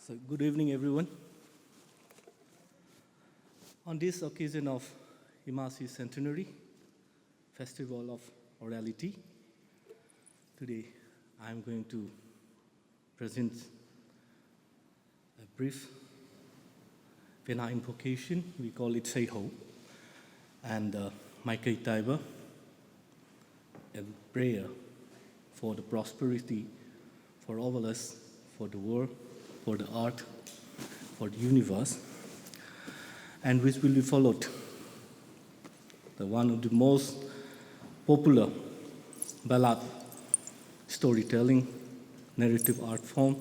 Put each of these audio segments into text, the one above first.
So, good evening, everyone. On this occasion of Imasi Centenary, Festival of Orality, today I am going to present a brief Pena invocation. We call it Seiho, and Maikai Taiba, a prayer for the prosperity for all of us, for the world, for the art, for the universe, and which will be followed. The one of the most popular ballad storytelling narrative art form,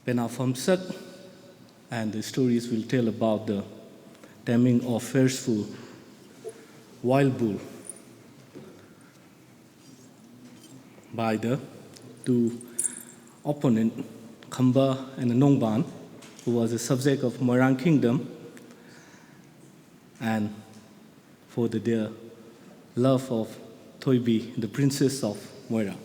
Pena Phamshak, and the stories will tell about the taming of fierceful wild bull by the two opponent, Khamba and Nongban, who was a subject of Moirang kingdom, and for their love of Thoibi, the princess of Moira.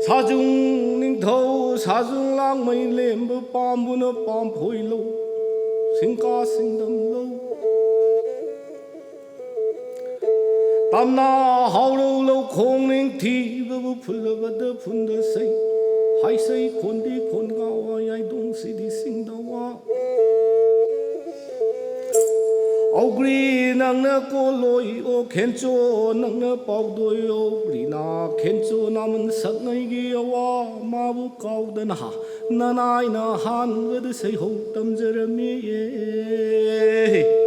Sajung ningtho sajung lang mai lemba pambuna pam phoilo singka singdam lo tamna haulo lo khong ning thi bu phulaba da phunda sei hai sei khondi khonga wa yai dong si di singda wa Ogri nang na koloi o kencho nang na pagdoi o rina kencho naman sak ngai gi wa ma bu kau dan ha nanai na han ved sei ho tam jerami ye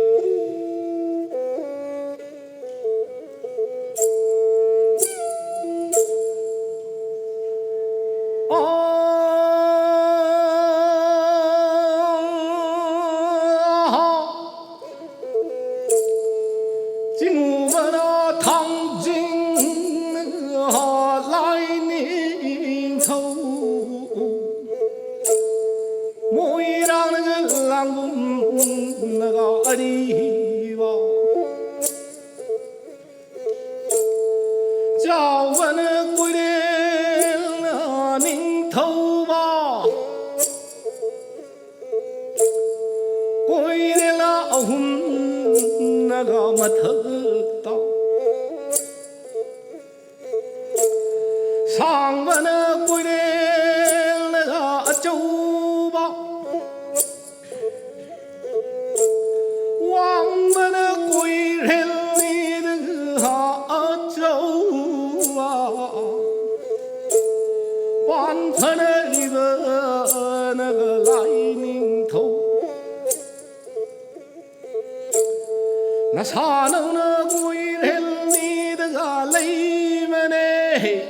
나사는 고일헬니드가 레이메네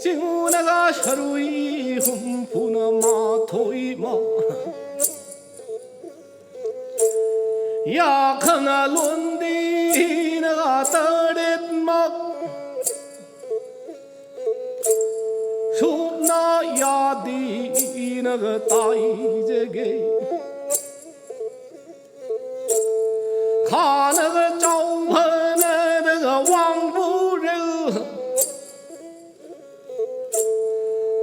지우나가 샤루이 훔푸나 마토이마 야카나 론디나가 따렛막 숲나 야디나가 따이제게 가나가 짜우하나가 왕부를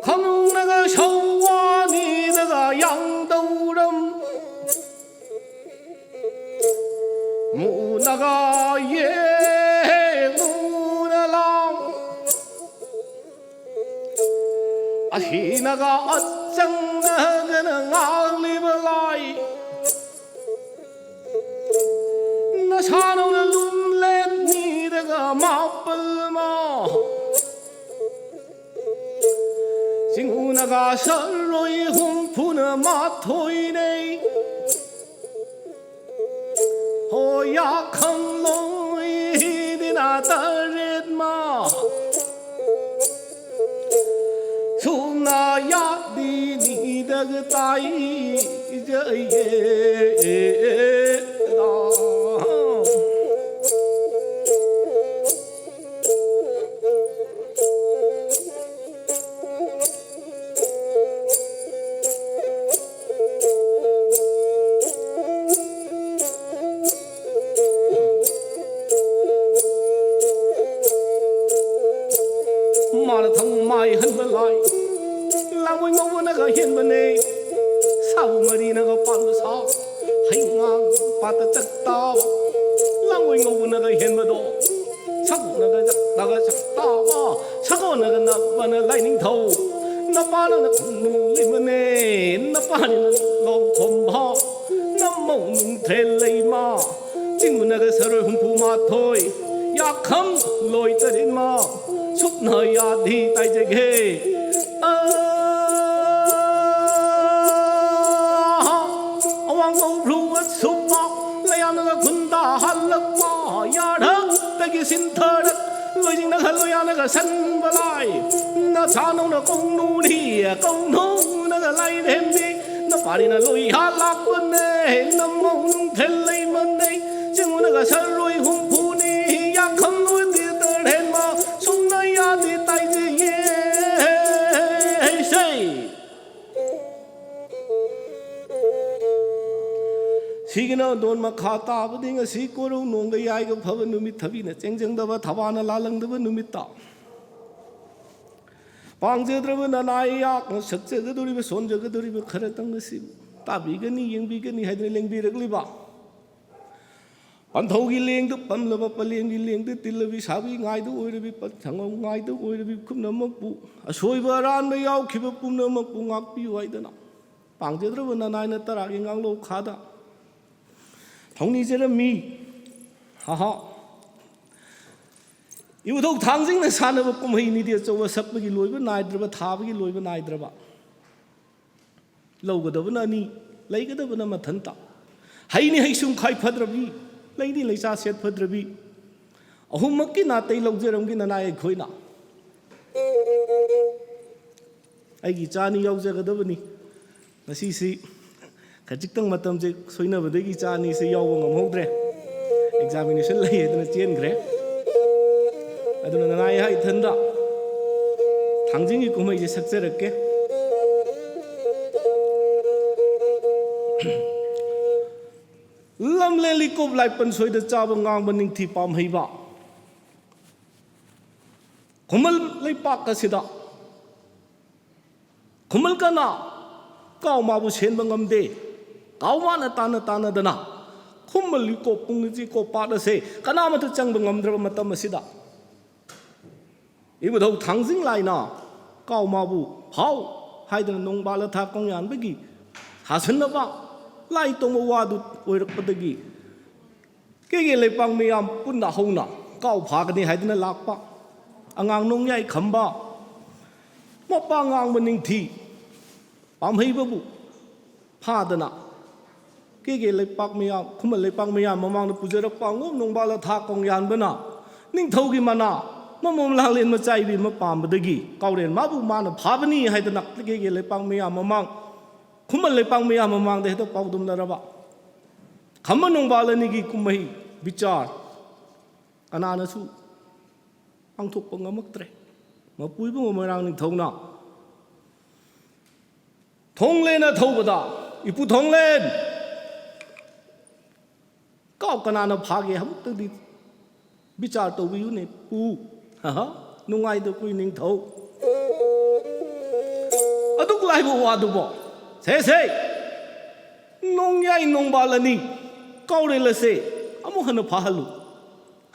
강나가 셔와니나가 양도름 무나가 예 무나랑 아히나가 어짱나가는 알리벌라이 나사노는 룸렛니다가 마뿔마 징우나가 설로이 홍푸는 마토이네 호약한 로이디나 따렛마 소나야 니니다가 따이 저예다 마라탕마이 한발라이 랑고이 ngô hiện bên này sao mà đi nó có pan sao hành ngang bắt chắc tao 랑고이 ngô hiện bên đó sao nó cái chắc tao sao nó cái lại nín thầu nó pa nó cũng lên bên này nó pa nó lòng khom bao nó mong thế lấy mà chính nó cái sợi hung phù mà thôi ya không lôi tới đến mà chúc nơi ya đi tay chơi ghê 왕고 루가 수박 레야너가 군다 할럭마 야덕 베기 신터럭 로징 나 할로 야너가 산발라이 나 자농 나 공누리 공농 나가 라이 렘비 나 파리 나 로이 할락 번네 나 몽 텔레이 먼네 징우 나가 살 로이 훔푸니 야 컴 로이 디들 헨마 송 나 야 디 따이 지 예 세이 시기나 돈마 카타 아버딩가 시코로 농가 야이가 파바 누미 타비네 쨍쨍다바 타바나 랄랑다바 누미타 방제드르바 나나이야 석제가도리베 손제가도리베 카라땅가시 따비가니 영비가니 하이드네 랭비르글리바 반토기 랭도 빰라바 팔랭기 랭도 틸라비 사비 nga이도 오이르비 장어 nga이도 오이르비 쿰나먹부 아소이바란메 야우키바 뿜나먹부 ngak비 와이드나 방제드르바 나나이나 따라기 ngang 로 카다 통리제는 하하 이부터 당신의 산업을 꿈해이니 되어 저와 섭박이 로이바 나이드르바 타박이 로이바 나이드르바 로거더브나니 레이거더브나 마탄타 하이니 하이숨 카이파드르비 레이니 레이사 셋파드르비 어흠먹기 나떼이 로제럼기 나나이 코이나 아이기 짜니 여우제거더브니 나시시 가직당 마탐제 소이나버데기 짜니세 야오고 ngomhodre examination lai edna chengre aduna nanai hai thanda thangjingi kumai je sakjerakke lamle likop lai pan soida chaba ngang baning thi pam heiba kumal lai pak ka sida kumal kana kaw ma bu sen bangam de 가오마나 따나다나 콤을 리고 뿡지 고 빠르세 까나마도 짱 방암드라 마따 마시다 이부터 당신 라이나 가오마부 파우 하이드는 농발라 타 공연 베기 하선나바 라이 동모 와도 오이럭버더기 깨게 레빵 미암 뿐나 홍나 가오 파가니 하이드나 락파 앙앙 농야이 컴바 모빵 앙 버닝 티 밤헤이버부 파드나 เกเลยปักไม่ยามคุ้มเลยปักไม่ยามมังนะปุจระปังงบนงบาลทากองยานบนะนิ่งเท่ากี่มานะมุมลางเรียนมาใจบีมาปามบดกีเกาเรียนมาบุมานะพาบนี่ให้ตนักเกเลยปังไม่ยามมังคุ้มเลยปังไม่ยามมังเดี๋ยวต้องเป่าดุมละระบะคำมันนงบาลนี่กี่คุ้มไม่วิจารอนานะสู้อังทุกปังมักเตะมาปุยบุมารังนิ่งเท่านะทงเล่นนะเท่าบดาอีปุทงเล่นก็กันนาพาเกहम तो दी विचार तो वियु ने पू हा नुंगाई तो कोई निंग थौ अदुक लाई बो वा दु बो से नोंग याई नोंग बालनी कौरे लसे अमु हन फाहलु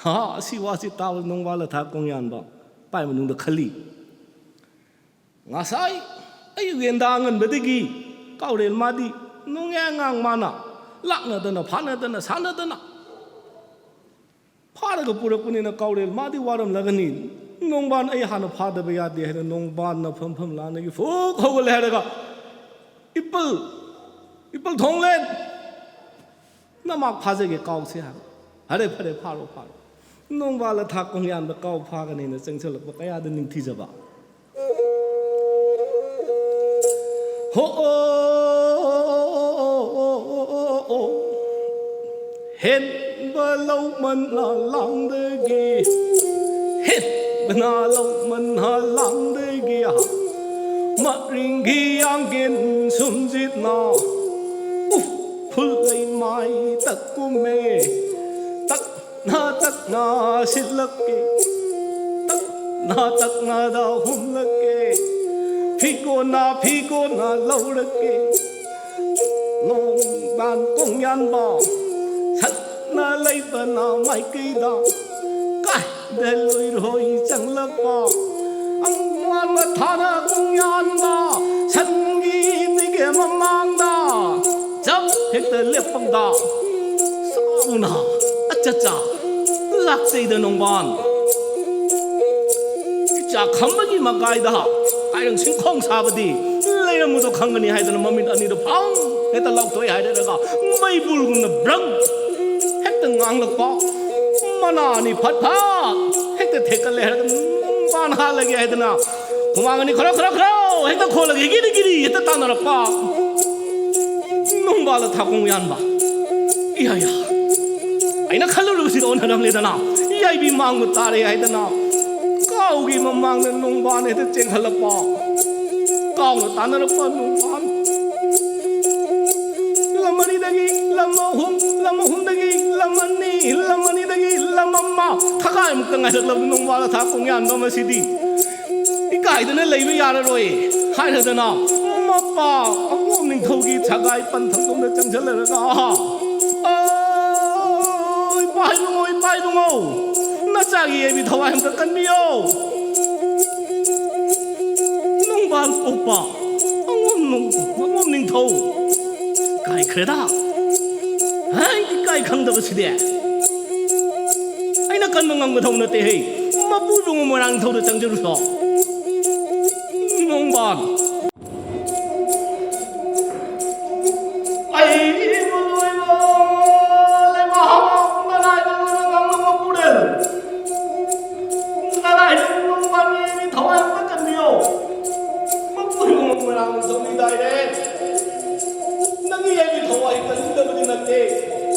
हा असि वासि ताव नोंग बाल था कोंयान बा पाइ मनुंग द खली ngasai ai wenda ngan bedigi कौरे मादी नोंग या ngang mana lakna dana phana dana sana dana phara ga purakuni na kaurel madi waram lagani nongban ai hana phada ba yade ha nongban na pham la na gi fo khogol ha ga ipal thonglen na mak phaje ge kaw se ha hare phare pharo nongba la tha kong yan ba kaw pha ga ni na changchal ba kaya da ning thi jaba ho hết bờ lâu mình là lăng đê gì hết bên na lâu mình là lăng đê gì mà riêng khi ăn kiên sum dít na phul lấy mai tất cung mê tất na xịt lắc kê tất na đau hum lắc kê phi cô na lâu lắc kê nông ban công yan bao na lấy phần nào mai cây đào cái để lùi rồi chẳng lấp bỏ anh ngoan mà thà na cũng nhon đó sân ghi mấy cái mà mang đó chấp hết tới liệp phong đó sao nào cha lạc gì đó nông ban cha không bao giờ mà cái đó cái đừng sinh không sao vậy đi lấy ra một đồ khăn cái này hay là mà mình ăn đi đồ phong hết ta lọc tuổi hay đấy đó mấy bul cũng là brăng ngang lắc bọ mana ni phat hết te thek le ban ha lagi hết na kumang ni khara hết ta khol lagi giri hết ta tan ra pa nong ba la tha kong yan ba iya ai na khalu lu si don nam le da na iya bi mang mu ta re ai da na kau gi ma mang ne nong ba ne te cheng khala pa kau na tan ra pa nong ba lamani dagi lamahum dagi lamani dagi lamamma khakai mu kangai da lam nong wala tha kong yan ba ma sidi I kai da ne leiba yara roi hai da na ma pa angom ning thogi chagai pan thang dong da chang chal la ga oi pai bungo na cha gi bi thawai ham ka kan mi yo nong bal opa angom ning thau kai kreda hai kai khang da basi de ai na kan mangang ma thong na te hei ma pu bung mo rang thau da chang ju so nong ban ai mo loi mo le ma ha ma nai ma ngang ma pu de na nai nong ban ni thawai ma kan mi yo ma pu bung mo rang thau ni dai de nangi ai bi thawai kan da ba din na te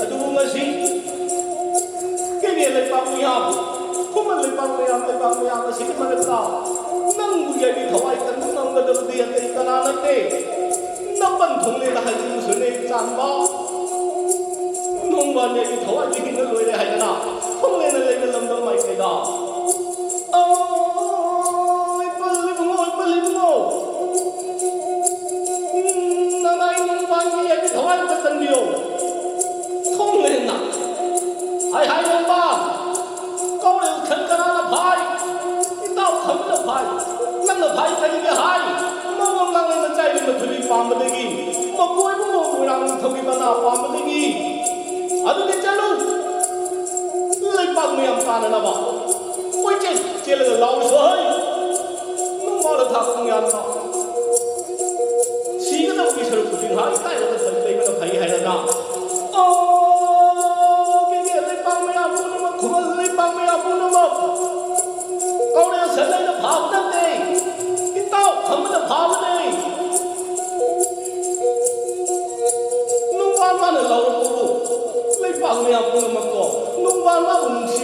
adu ma si ke ne le pa mu ya kuma le pa mu ya ma si ma le ka nang bu ai bi thawai kan nang da da di te ka na na te na ban thong le da hai ju su ne chan ba nong ba ne bi thawai ji na loi le hai na thong le na le lam da mai ke da oi pali bu na nai nong ba ni ai bi thawai ka san dio thong le na hai nong ba câu đều khẩn cả là phải tao khẩn là phải năng là phải cái gì hai mà mong năng lên chạy đi mà thử đi farm mà đi mà cuối cũng một người năng thâu đi mà nào farm mà đi à tôi đi chơi luôn lấy bằng miệng tan là bảo ôi chết là lâu rồi nó mà là thằng không nhận nó chỉ cái đâu bị sờ cụt hai cái là phải lấy mà phải hay là nào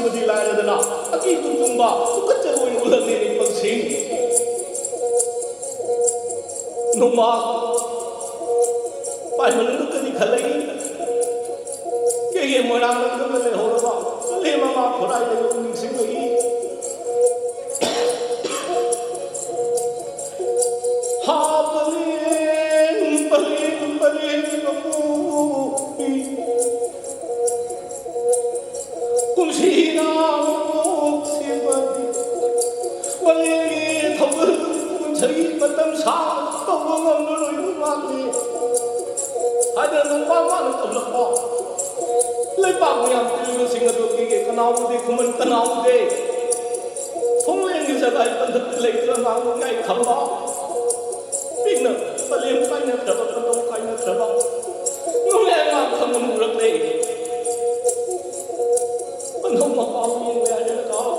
budi lain adalah aki tumba kerja boleh ulang ini penting nomor pai menurut kini kali kaya orang itu kali orang kali mama korai itu mixing lagi ha paling kamu kumsina sibadi paling thawal kumsai matam sa tawang nului mati ada numpa mana terlepa lepas yang itu singa tu kiki kenal deh kuman kenal deh thonglen ni sagai pantat lekran aku ngai khamba pina paling kaya terlepa pantat kaya terlepa nunggu yang kamu murak deh pantat apa yang ada kau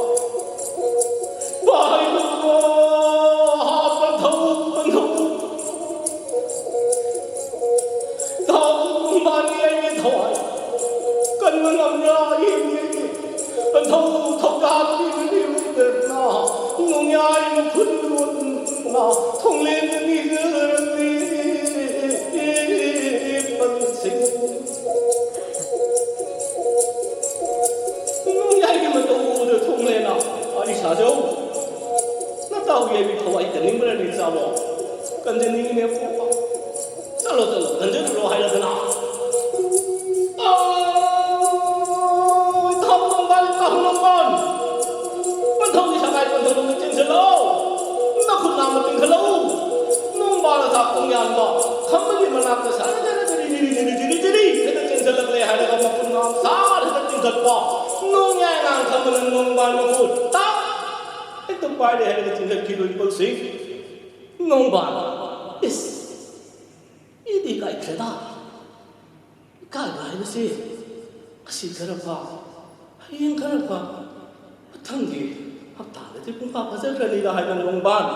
baik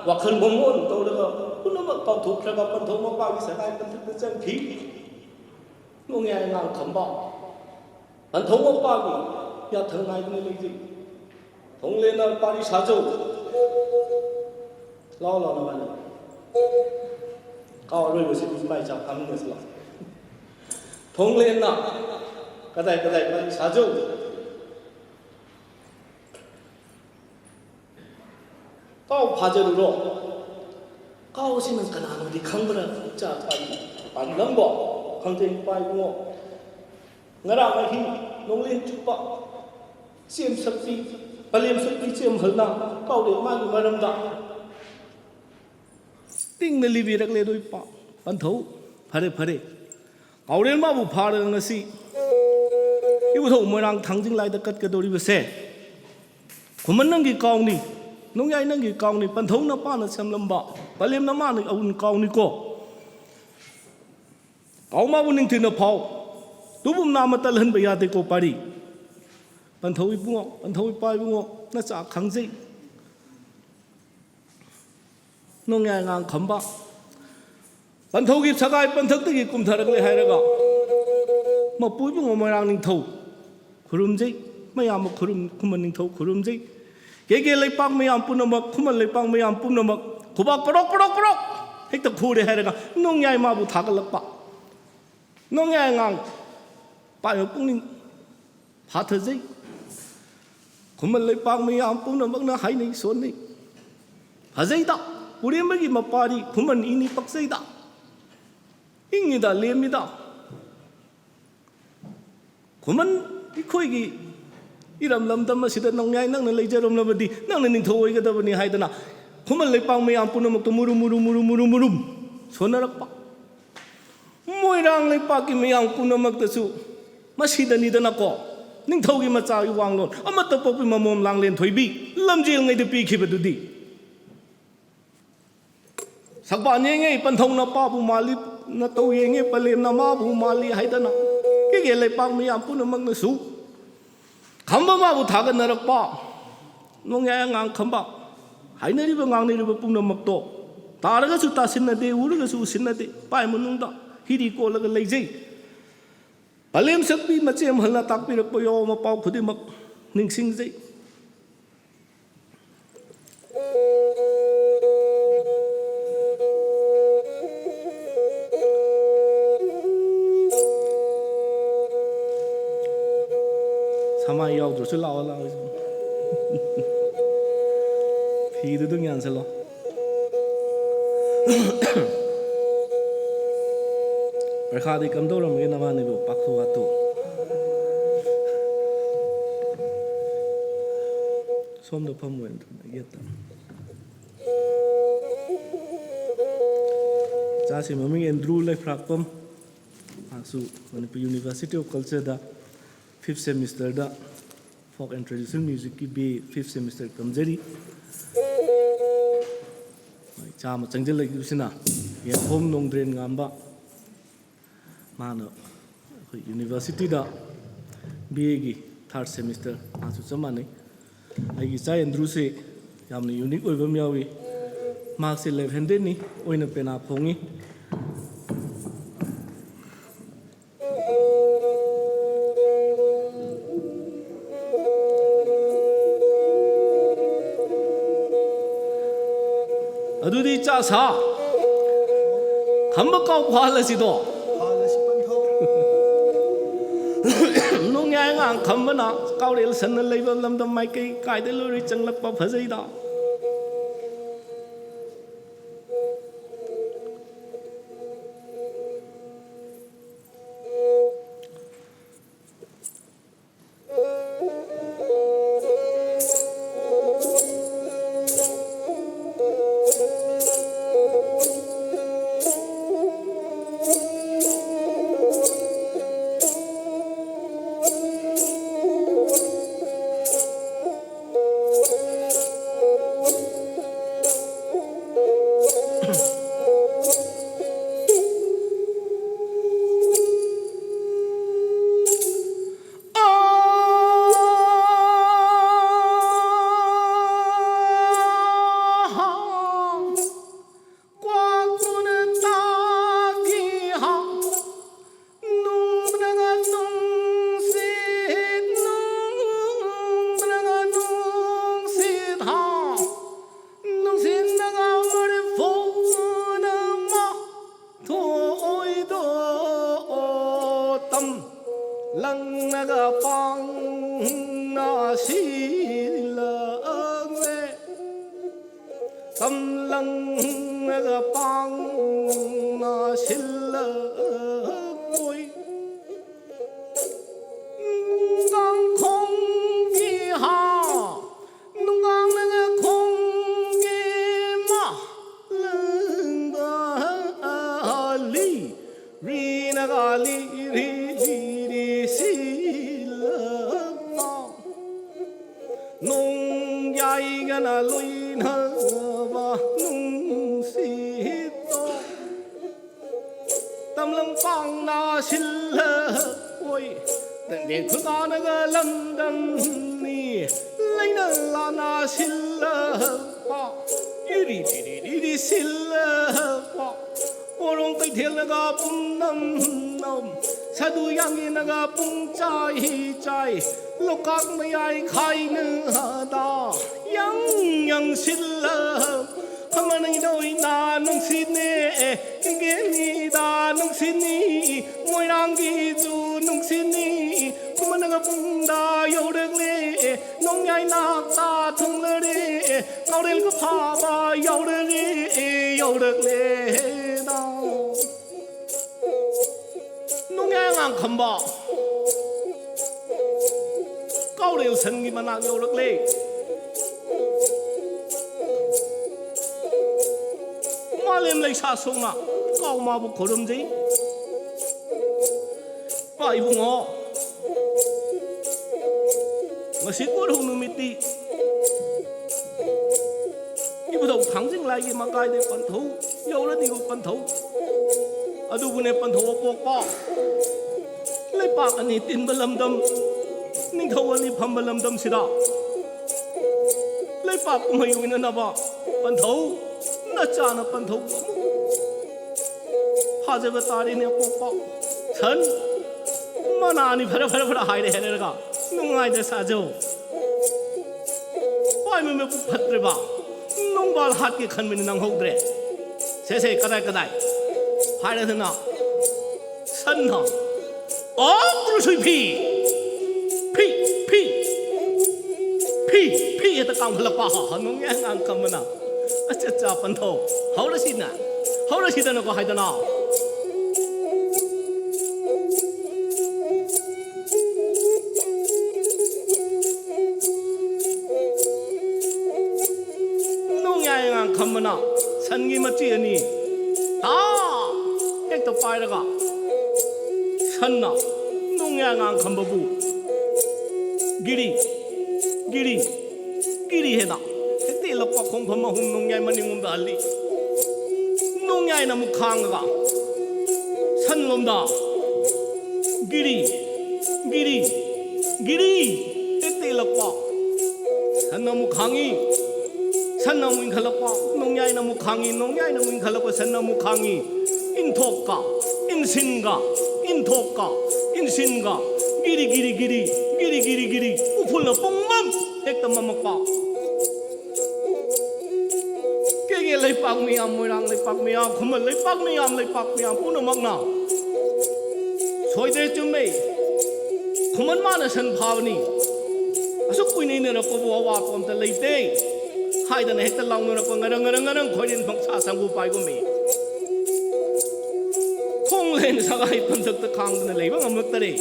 wakil momen tahu lega, pun nama kau thuk lega panthau mapa bisa naik panthau terjang ki, nunggu yang khambang, panthau mapa ki, ya thang naik ni lagi, thong lena pari sajau, lau nama, kau orang mesti baca cap kami mesti lah, thong lena, kadai pari sajau. Kau fajar uro, kau sih mengkenal di kamera cak pagi lembo, kantin pagi mo, ngarang lagi nonglen cupa, siam sakti, palim sakti siam halna, kau dek magi maram dah, ting meli birak le doi pa, panthau, pare, kau dek mabu pare ngasi, ibu tahu merang thangjing lai dekat kedori bese, kumanang ki kau ni. Nung yai nang ki kau ni panthau na pa na sam lamba palim na ma ni aun kau ni ko kau ma bu ning tin na phau tu bum na ma tal han ba ya te ko pari panthau i bungo panthau i pai bungo na cha khang ji nung yai ngang khamba panthau ki sagai panthak te ki kum tharak le hai ra ga ma pu bungo ma rang ning thau khurum ji ma ya ma khurum kuman ning thau khurum ji Keke lepang mayam pun namak, kuman lepang mayam pun namak, kubak perok, hek tak kure hai rega, nong yai ma bu thakal lakpa, nong yai ngang, pa yo pung ning, phat zai, kuman lepang mayam pun namak na hai nei son nei, hazai da, puri magi mapari, kuman ini paksai da, ingi da lemi da, kuman ikoi gi. Iram lam dam masida nong yai nang na lejarom na badi nang na ning thoi ga da bani hai dana khuman lepang mayam punamak to murum sonarak pa moirang lepa ki mayam punamak ta su masida ni dana ko ning thau gi macha yu wang lon amata pok pi mamom lang len thoibi lamjil ngai de pi khi badudi sakba nge panthau na pa bu mali na to ye nge palem na ma bu mali hai dana ki ge lepang mayam punamak na su Kambama bu thagan narak pa, nong yai ngang kamba, hai nari ba ngang nari ba pung namak to, taraga su ta sin na de, uraga su sin na de, pai manung da, hiri ko laga lay jay. Palim sakpi macem halna takpi rakpo yo ma pau khudi mak, ningsingzai sama yaudrusu lao lao thì tôi nhận sẽ lo berkah di kamdo ram gina mani bo pakhu ato som do pamwen yeta cha si mami Andrew lai prakpam asu Manipur University of Culture da 5th semester da folk and traditional music ki be 5th semester kamjari cha ma changjal lai usina ye hom nong drain ngamba mana university da BA gi 3rd semester asu chamani ai gi cha Andrew se yamni unique oibam yawi marks 1100 ni oina pena phongi adudi cha sa khamba kaw phala si do nong yang ang khamba na kaw rel san leiba lam dam mai kai kai de lori changlak pa phajai da songa kau ma bu khorum ji pa ibungo ngasi ko ru numiti ibu dong thangjing lai gi makai de pan tho yo la di ko pan tho adu bu ne pan tho pok pa lai pa ani tin balam dam ning tho ani pham balam dam sida lai pa mai wina na ba pan tho na cha na pan tho 하제가 딸이네 뽀뽀 선 만아니 바라바라 하이래 해내가 농아이들 사죠 Why me Patriba? No ball hot get coming in Hodre. Say, Kadai. Higher than now. Sun now. Oh, Bruce P at the Kampala, no young and coming up. That's just up and toe. How does he now? How does he then go hide now? No young and coming up. San Gimati. Ah, take the fire. San now. No young and Kambabu. Giri hena. Te la pa khong phama hung nong yai mani ngum da ali. Nong yai na mu khang ga. San lom da. Giri. Te la pa. San na mu khangi. San na mu in khala pa. Nong yai na mu khangi. Nong yai na mu in khala pa san na mu khangi. In thok ka. In sin ga. In thok ka. In sin ga. Giri. Upul na pong mam. Ek ta mamak pa. Kaya leipak miyam moirang leipak miyam kumal leipak miyam puno magna. Soy de chume. Kuman mana san bhavani. Asuk kuini ne rako bawa pom ta leite. Hai da ne hekta lang ne rako ngarang khoi din phang sa sang bu pai ko me. Thong len sagai pandak ta khang ne leiba ngamuk ta re.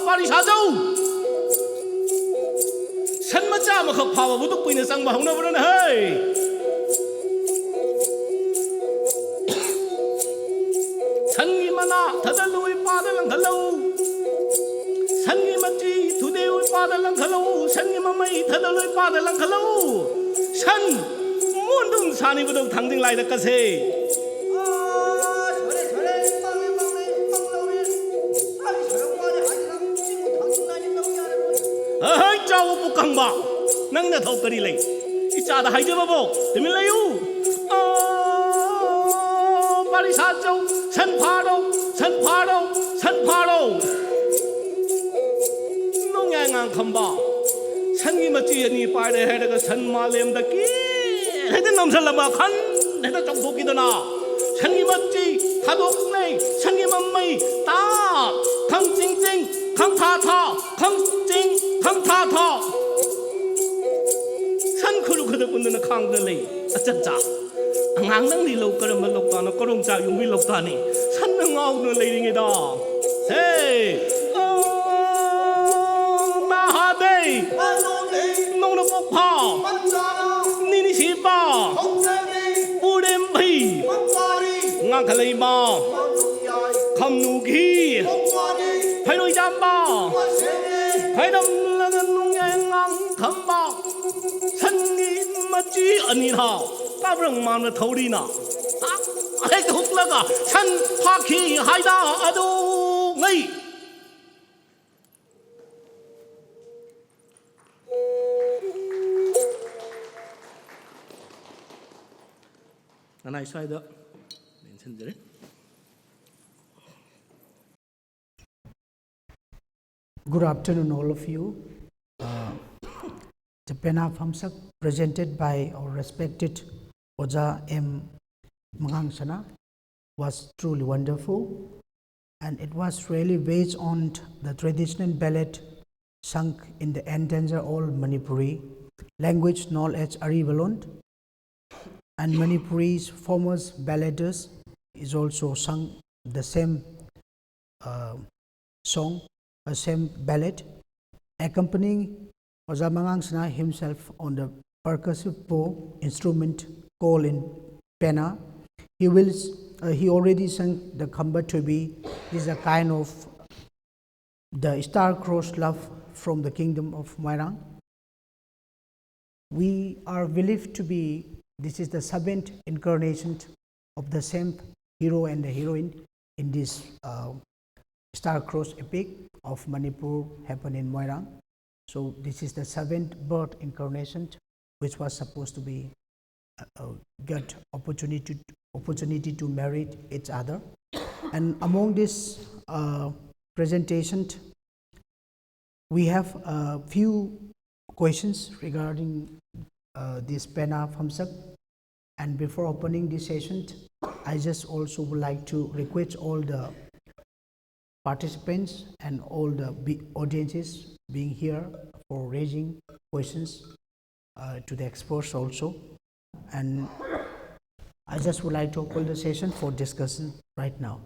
Pari sajau. San macha makhak phawa buduk puina sang bahung na buran hey. Sangi mana thadalui padalang thalau. Sangi machi thudeu padalang thalau. Sangi mamai thadalui padalang thalau. San mundung sani buduk thangding lai da kase. Cháu bố căng bảo nâng nhà thầu cái lấy ít cha đã hay chưa bố thì mình lấy u Paris sát châu sân phá đâu nó nghe ngang không bảo sân gì mà chỉ ni phải để hay cái sân mà làm được kí hay cái nông sản làm mà khăn hay cái trong phố kia đó sân gì mà chỉ thà đốt này sân gì mà mày ta khăng chính khăng tha khăng chính khăng tha san khuru khadu kunna khang da lei acha angang nang ni lo karam lo ta na korong cha yung wi lo ta ni san na ngau no lei ring da hey ma ha dei nong na pok pha ni si pa u dem bhi ngang khalei ba kham nu ki phai noi jam ba phai dam la nong ngang kham ba Sangi machi anina, kabrang mana thori na. Ay thuk laga, san phaki haida ado ngai. Nanai sai da, mention there. Good afternoon, all of you. The Pena Phamshak presented by our respected Oja M. Mangangsana was truly wonderful, and it was really based on the traditional ballad sung in the endangered old Manipuri language known as Aribalond, and Manipuri's famous balladers is also sung the same song, same ballad, accompanying Oja Mangangsana himself on the percussive bow instrument called in Pena. He already sang the Khamba Tobi. This is a kind of the star-crossed love from the kingdom of Moirang. We are believed to be, this is the seventh incarnation of the same hero and the heroine in this star-crossed epic of Manipur happened in Moirang. So this is the seventh birth incarnation, which was supposed to be a good opportunity to marry each other. And among this presentation, we have a few questions regarding this Pena Phamshak. And before opening this session, I just also would like to request all the participants and all the audiences being here for raising questions to the experts also. And I just would like to open the session for discussion right now.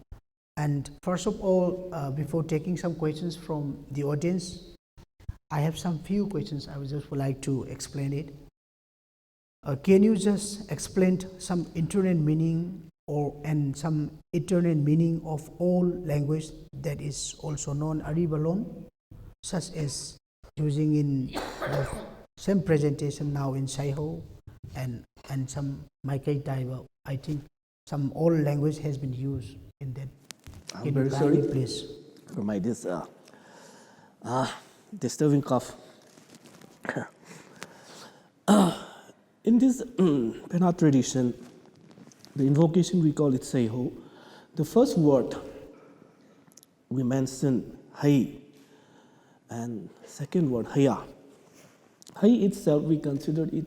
And first of all, before taking some questions from the audience, I have some few questions. I would just would like to explain it. Can you just explain some internet meaning and some internet meaning of all language that is also known Aribalon, such as using in the same presentation now in Saiho and some Maikai Taiba. I think some all language has been used in that. I'm very sorry, please, for my disturbing cough. In this Pena tradition, the invocation we call it Seiho. The first word we mention Hai, and second word Haya. Hai itself we consider it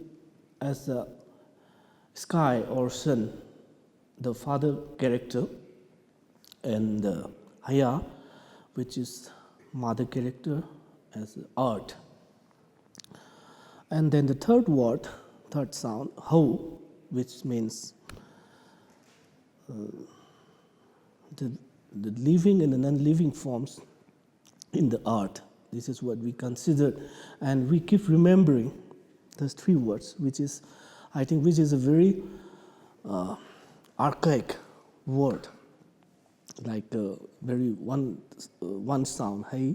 as a sky or sun, the father character, and Haya, which is mother character, as earth. And then the third word, third sound, Ho, which means the living and the non-living forms in the earth. This is what we consider, and we keep remembering those three words, which is, I think, which is a very archaic word, like very one sound, Hai,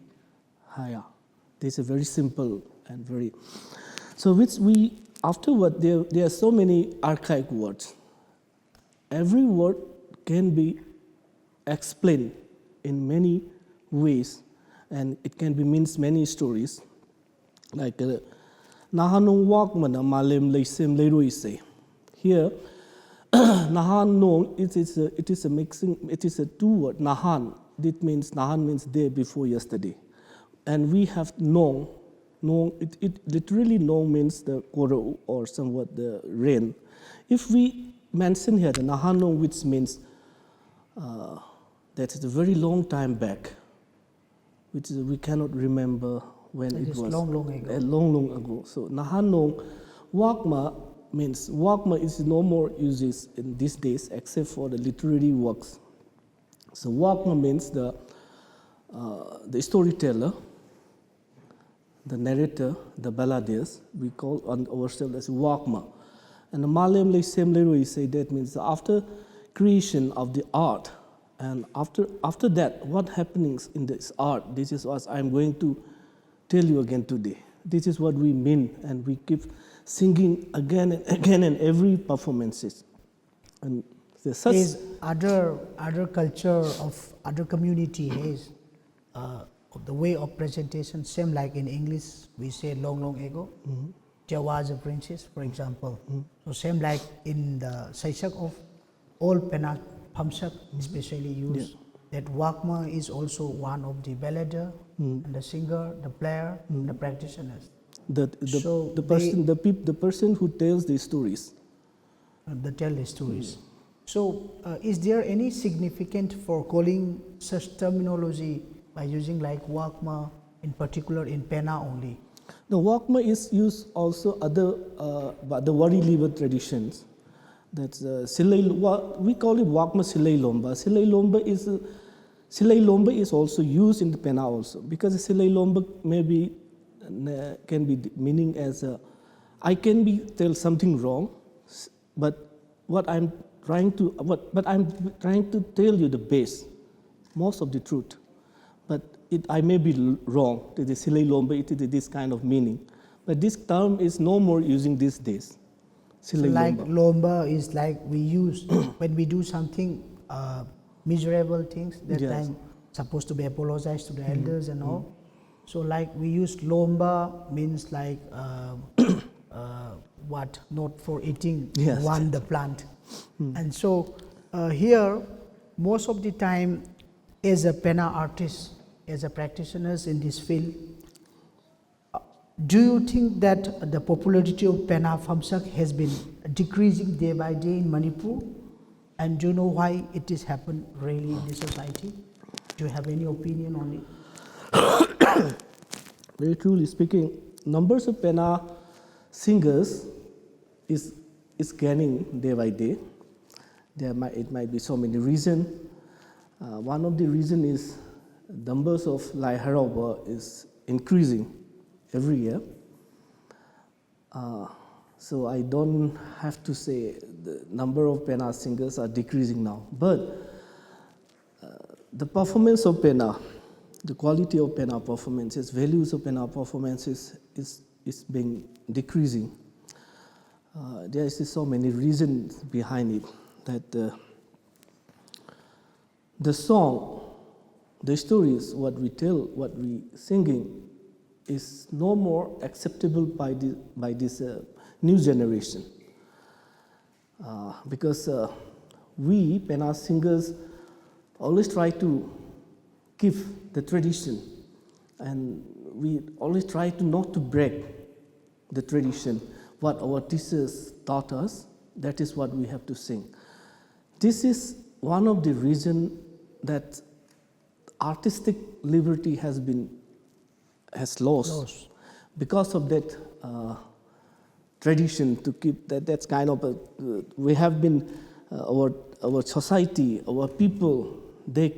Haya. This is very simple and very. So which we afterward there are so many archaic words. Every word can be explained in many ways, and it can be means many stories. Like Nahanong Wakmana Malem Leisem Leruise. Here Nahan it is a mixing, it is a two word Nahan. Nahan means day before yesterday. And we have Nong. It literally Nong means the koro or somewhat the rain. If we mention here the Nahanong, which means that is a very long time back, which is, we cannot remember when it was. Long ago. Long ago. So Nahanong, Wakma means, Wakma is no more uses in these days except for the literary works. So Wakma means the storyteller, the narrator, the balladeers. We call ourselves as Wakma. And the Malem Le Semleru, we say that means after creation of the art, and after that, what happenings in this art, this is what I'm going to tell you again today. This is what we mean, and we keep singing again and again in every performances. And such is other culture of other community is the way of presentation same like in English we say long ago. Mm-hmm. There was a princess, for example. Mm-hmm. So same like in the Saisak of all Pena Phamshak, especially used. Yeah. That Wakma is also one of the ballader, and the singer, the player, the practitioners. The person who tells the stories. They tell the stories. So is there any significance for calling such terminology by using like Wakma in particular in Pena only? The Wakma is used also other the Wari Liver traditions. That's we call it Wakma Silai Lomba. Silai Lomba is also used in the Pena also, because Silai Lomba maybe can be meaning as I can be tell something wrong, but I'm trying to tell you the base, most of the truth, but I may be wrong. The Silai Lomba, it is this kind of meaning, but this term is no more using these days. So like Lomba is like we use when we do something miserable things that time supposed to be apologized to the elders and all. So like we use Lomba means like what not for eating the plant. And so here most of the time as a Pena artist, as a practitioners in this field, do you think that the popularity of Pena Phamshak has been decreasing day by day in Manipur? And do you know why it is happened really in the society? Do you have any opinion on it? Very truly speaking, numbers of Pena singers is gaining day by day. It might be so many reasons. One of the reasons is numbers of Lai Harauba is increasing every year. So I don't have to say the number of Pena singers are decreasing now. But the performance of Pena, the quality of Pena performances, values of Pena performances is being decreasing. There is so many reasons behind it that the song, the stories, what we tell, what we singing, is no more acceptable by this new generation, because we Pena singers always try to keep the tradition, and we always try to not to break the tradition. What our teachers taught us, that is what we have to sing. This is one of the reasons that artistic liberty has lost because of that tradition to keep that. That's kind of we have been our society, our people, they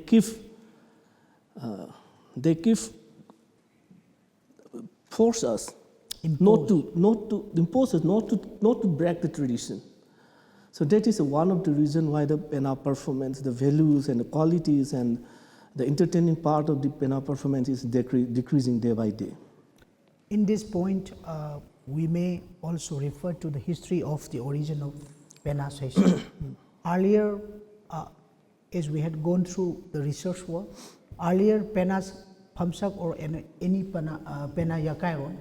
force us not to impose us not to break the tradition. So that is one of the reasons why the Pena performance, the values and the qualities and the entertaining part of the Pena performance is decreasing day by day. In this point, we may also refer to the history of the origin of Pena session. Earlier, as we had gone through the research work, earlier Pena's Phamshak or any Pena Yakairon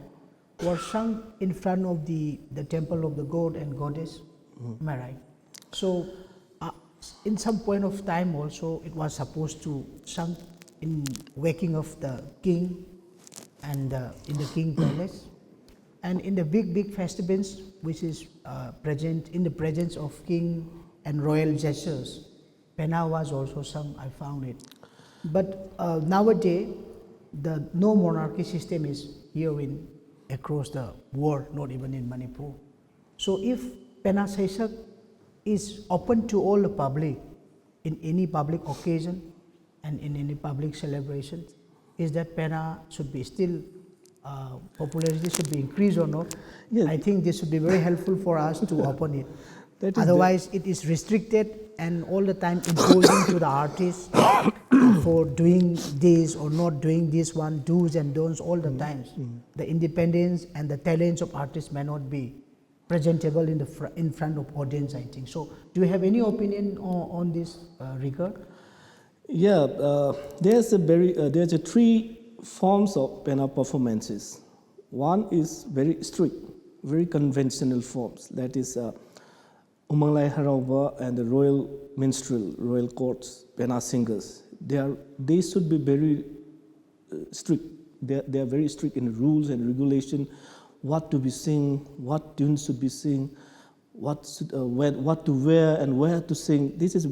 were sung in front of the temple of the god and goddess. Am I right? So, in some point of time also, it was supposed to sung in waking of the king and in the king palace, and in the big festivals, which is present in the presence of king and royal gestures, Pena was also sung. I found it, but nowadays the no monarchy system is here in across the world, not even in Manipur. So if Pena Saisak is open to all the public in any public occasion and in any public celebration, is that Pena should be still popularity should be increased or not? Yes. I think this would be very helpful for us to open it. Otherwise, it is restricted and all the time imposing to the artist for doing this or not doing this one, do's and don'ts all the times. The independence and the talents of artists may not be presentable in front of audience, I think. So, do you have any opinion on this regard? Yeah, there's a three forms of Pena performances. One is very strict, very conventional forms. That is Umanglai Harauba and the royal minstrel, royal courts, Pena singers. They should be very strict. They are very strict in rules and regulation, what to be sing, what tunes should be sing, what to wear and where to sing. It is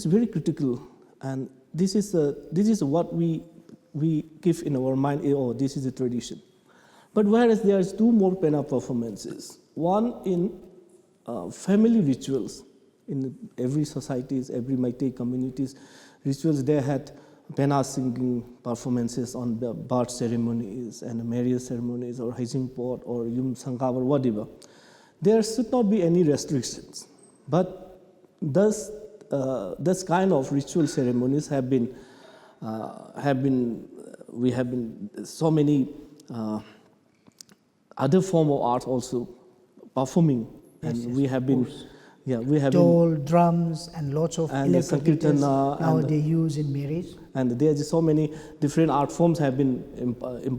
very critical, and this is what we give in our mind. Oh, this is a tradition. But whereas there is two more Pena performances, one in family rituals, in every societies, every Meitei communities rituals, they had Pena singing performances on the birth ceremonies and marriage ceremonies or Haijing Pot or Yum Sangkab or whatever. There should not be any restrictions. But this kind of ritual ceremonies we have been so many other form of art also performing, and we have been. Yeah, we have Dole, drums, and lots of electric guitars now they use in marriage. And there's so many different art forms have been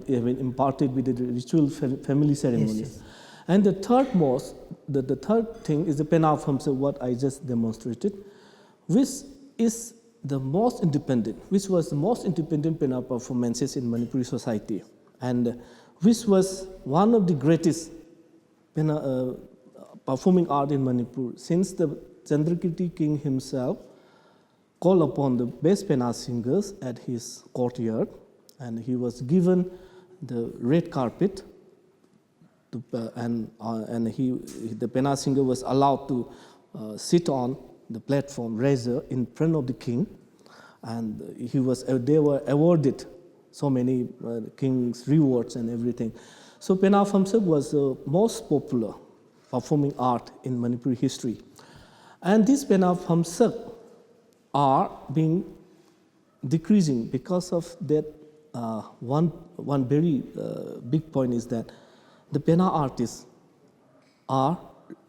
imparted with the ritual family ceremonies. Yes. And the third thing is the Pena Phamshak, what I just demonstrated, which is the most independent, which was the most independent Pena performances in Manipuri society, and which was one of the greatest Pena performing art in Manipur, since the Chandrakirti king himself called upon the best Pena singers at his courtyard, and he was given the red carpet, and the Pena singer was allowed to sit on the platform razor in front of the king, and they were awarded so many king's rewards and everything. So Pena Phamshak was the most popular performing art in Manipuri history, and these Pena Phamshak are being decreasing because of that. One very big point is that the Pena artists are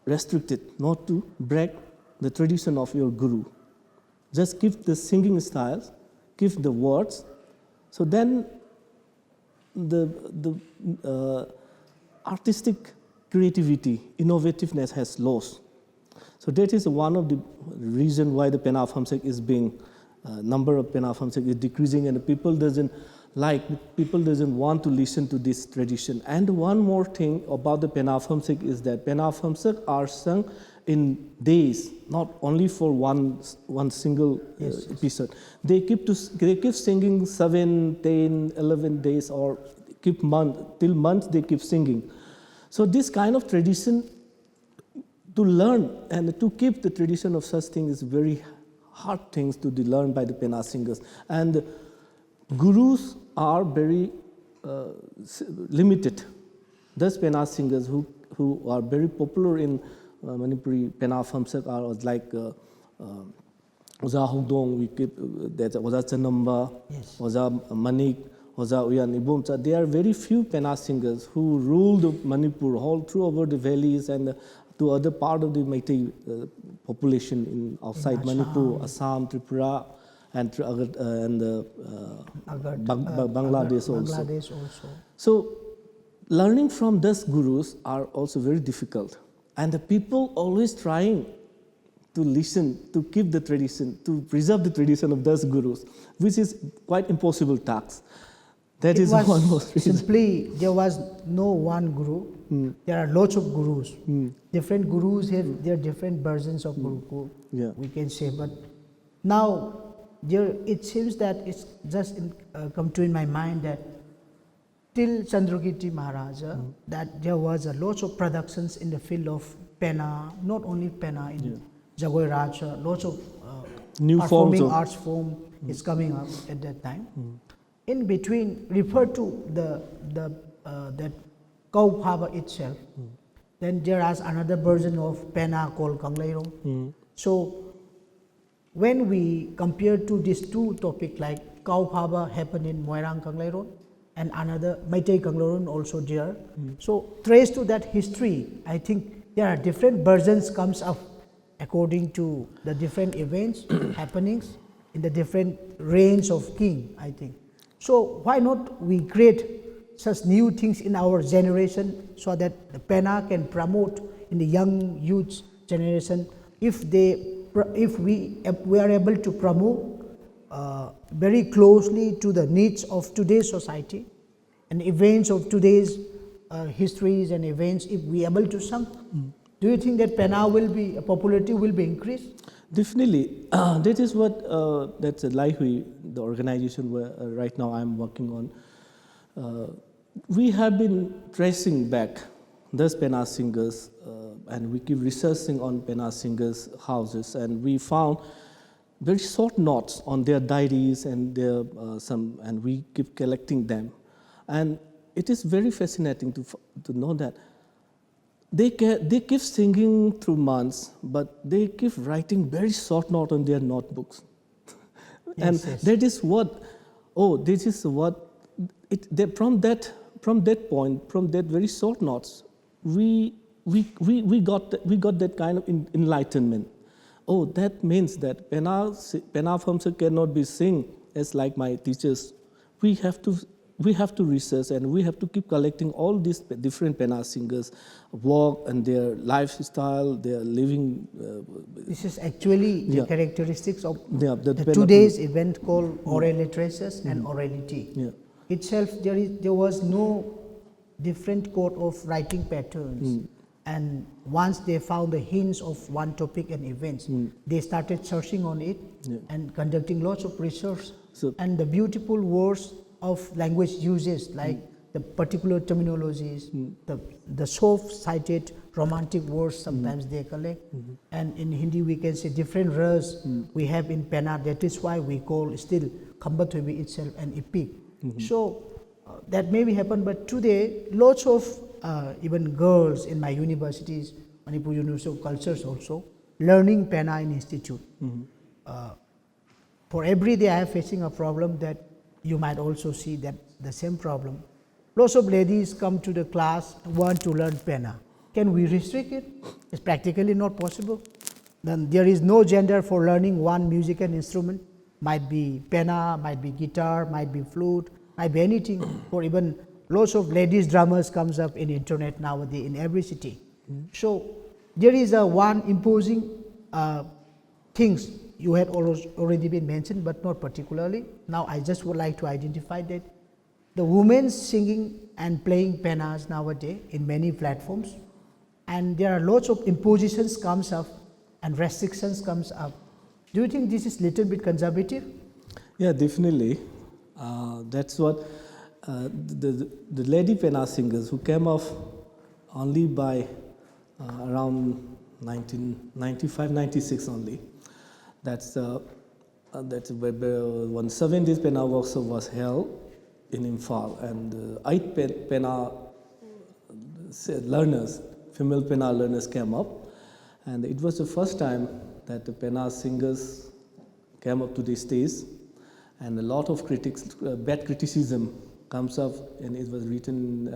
restricted not to break the tradition of your guru. Just keep the singing styles, keep the words. So then the artistic creativity, innovativeness has lost. So that is one of the reason why the Pena Phamshak is being, number of Pena Phamshak is decreasing, and people doesn't want to listen to this tradition. And one more thing about the Pena Phamshak is that Pena Phamshak are sung in days, not only for one single episode. They keep singing 7, 10, 11 days, or till months they keep singing. So this kind of tradition, to learn and to keep the tradition of such things is very hard things to be learned by the Pena singers. And gurus are very limited. Those Pena singers who are very popular in Manipuri Pena Phamshak are like Oza Hugdong, we keep that's Oza Chanamba, Oza Manik, Oza Uyan Ibumcha. There are very few Pena singers who ruled Manipur all through over the valleys and to other part of the Meitei population in outside Manipur, Assam, Tripura, and Bangladesh also. So learning from those gurus are also very difficult. And the people always trying to listen, to keep the tradition, to preserve the tradition of those gurus, which is quite impossible task. That is one most reason. Simply, there was no one guru. There are lots of gurus. Different gurus have their different versions of guru, we can say. But now, it seems that it's just come to in my mind that till Chandrakirti Maharaja, that there was a lots of productions in the field of Pena, not only Pena, in Jagoi Raja, lots of new performing arts form is coming up at that time. In between, refer to that Kau Phaba itself. Then there is another version of Pena called Kanglairo. So when we compare to these two topics, like Kau Phaba happened in Moirang Kanglairo, and another Meitei Kanglairo also there. So trace to that history, I think there are different versions comes up according to the different events, happenings in the different reigns of king, I think. So why not we create such new things in our generation so that the Pena can promote in the young youth generation, if we are able to promote very closely to the needs of today's society and events of today's histories and events, if we are able to sing, do you think that Pena popularity will be increased? Definitely. That is what that's the organization where right now I'm working on. We have been tracing back those Pena singers, and we keep researching on Pena singers' houses, and we found very short notes on their diaries and their and we keep collecting them, and it is very fascinating to know that they keep singing through months, but they keep writing very short note on their notebooks. That is what, this is what, from that point, from that very short notes, we got that kind of enlightenment. That means that Pena Phamshak cannot be sing as like my teachers. We have to we have to research and we have to keep collecting all these different Pena singers' work and their lifestyle, their living. This is actually the Yeah. characteristics of Yeah, the Pena- today's event called oral literacies and orality. Yeah. Itself, there was no different code of writing patterns. And once they found the hints of one topic and events, they started searching on it and conducting lots of research. So- And the beautiful words of language uses, like the particular terminologies, the soft-sided romantic words sometimes they collect. And in Hindi we can say different ras we have in Pena. That is why we call still Khambathobi itself an epic. So that maybe happen, but today lots of even girls in my universities, Manipur University of Cultures also, learning Pena in institute. For every day I am facing a problem that you might also see that the same problem. Lots of ladies come to the class and want to learn Pena. Can we restrict it? It's practically not possible. Then there is no gender for learning one musical instrument. Might be Pena, might be guitar, might be flute, might be anything. Or even lots of ladies drummers comes up in internet nowadays in every city. So there is a one imposing things you had already been mentioned, but not particularly. Now I just would like to identify that the women singing and playing Penas nowadays in many platforms, and there are lots of impositions comes up and restrictions comes up. Do you think this is little bit conservative? Yeah, definitely. That's what the lady Pena singers who came off only by around 1995, 96 only. That's when 7 days Pena workshop was held in Imphal, and 8 Pena learners, female Pena learners came up, and it was the first time that the Pena singers came up to the stage, and a lot of critics, bad criticism comes up, and it was written,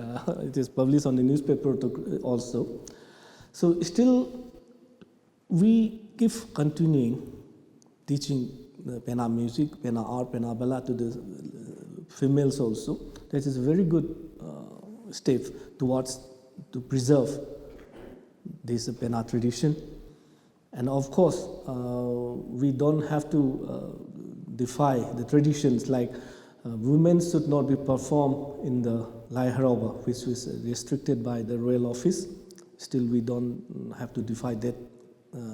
it is published on the newspaper also. So still, we keep continuing teaching Pena music, Pena art, Pena ballad to the females also. That is a very good step towards to preserve this Pena tradition. And of course, we don't have to defy the traditions, like women should not be performed in the Lai Haraba, which was restricted by the royal office. Still, we don't have to defy that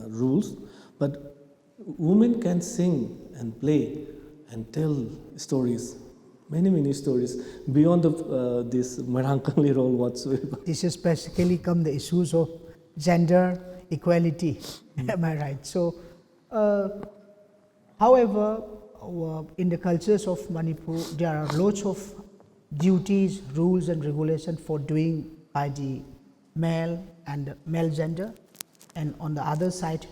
rules. But women can sing and play and tell stories, many stories, beyond this melancholy role whatsoever. This is basically come the issues of gender equality. Am I right? So, however, in the cultures of Manipur, there are lots of duties, rules and regulations for doing by the male and male gender, and on the other side,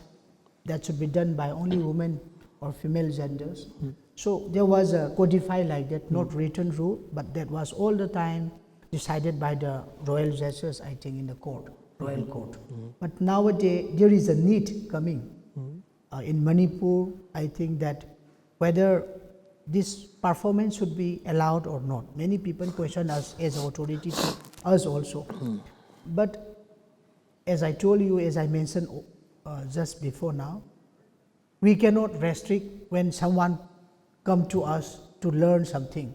that should be done by only women or female genders. So there was a codified like that, not written rule, but that was all the time decided by the royal judges, I think, in the court, royal court. But nowadays, there is a need coming. In Manipur, I think that whether this performance should be allowed or not. Many people question us as authority to us also. But as I told you, as I mentioned just before now, we cannot restrict when someone come to us to learn something.